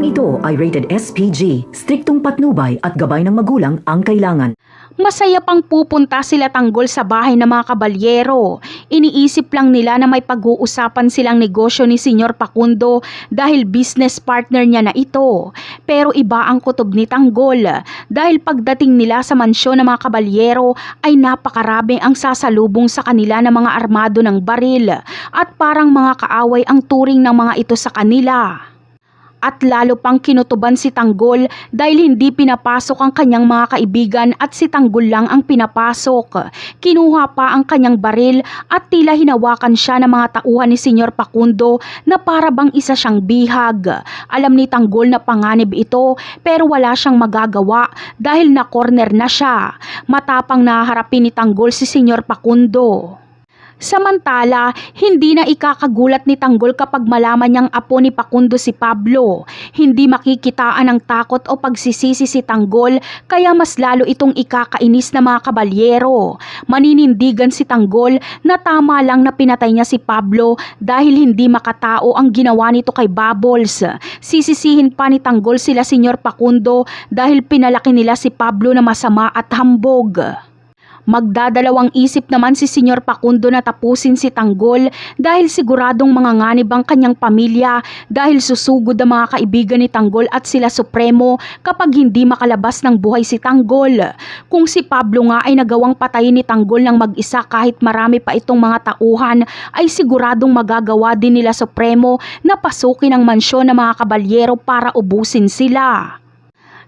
ito ay rated SPG. Striktong patnubay at gabay ng magulang ang kailangan. Masaya pang pupunta sila Tanggol sa bahay ng mga kabalyero. Iniisip lang nila na may pag-uusapan silang negosyo ni Senyor Facundo dahil business partner niya na ito. Pero iba ang kutob ni Tanggol dahil pagdating nila sa mansyon ng mga kabalyero ay napakarami ang sasalubong sa kanila ng mga armado ng baril at parang mga kaaway ang turing ng mga ito sa kanila. At lalo pang kinutuban si Tanggol dahil hindi pinapasok ang kanyang mga kaibigan at si Tanggol lang ang pinapasok. Kinuha pa ang kanyang baril at tila hinawakan siya ng mga tauhan ni Senyor Facundo na para bang isa siyang bihag. Alam ni Tanggol na panganib ito pero wala siyang magagawa dahil na-corner na siya. Matapang naharapin ni Tanggol si Senyor Facundo. Samantala, hindi na ikakagulat ni Tanggol kapag malaman niyang apo ni Facundo si Pablo. Hindi makikitaan ng takot o pagsisisi si Tanggol kaya mas lalo itong ikakainis na mga kabalyero. Maninindigan si Tanggol na tama lang na pinatay niya si Pablo dahil hindi makatao ang ginawa nito kay Bubbles. Sisisihin pa ni Tanggol sila Senyor Facundo dahil pinalaki nila si Pablo na masama at hambog. Magdadalawang isip naman si Senyor Facundo na tapusin si Tanggol dahil siguradong manganganib ang kanyang pamilya dahil susugod ang mga kaibigan ni Tanggol at sila Supremo kapag hindi makalabas ng buhay si Tanggol. Kung si Pablo nga ay nagawang patayin ni Tanggol ng mag-isa kahit marami pa itong mga tauhan ay siguradong magagawa din nila Supremo na pasukin ang mansyon ng mga kabalyero para ubusin sila.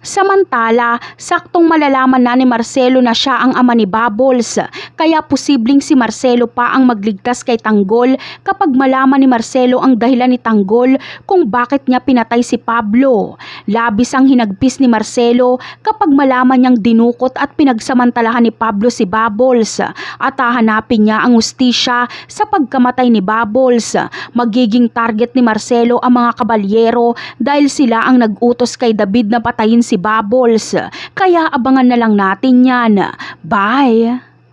Samantala, saktong malalaman na ni Marcelo na siya ang ama ni Bubbles, kaya posibleng si Marcelo pa ang magligtas kay Tanggol kapag malaman ni Marcelo ang dahilan ni Tanggol kung bakit niya pinatay si Pablo. Labis ang hinagpis ni Marcelo kapag malaman niyang dinukot at pinagsamantalahan ni Pablo si Bubbles at hahanapin niya ang hustisya sa pagkamatay ni Bubbles. Magiging target ni Marcelo ang mga kabalyero dahil sila ang nag-utos kay David na patayin si Bubbles. Kaya abangan na lang natin yan. Bye!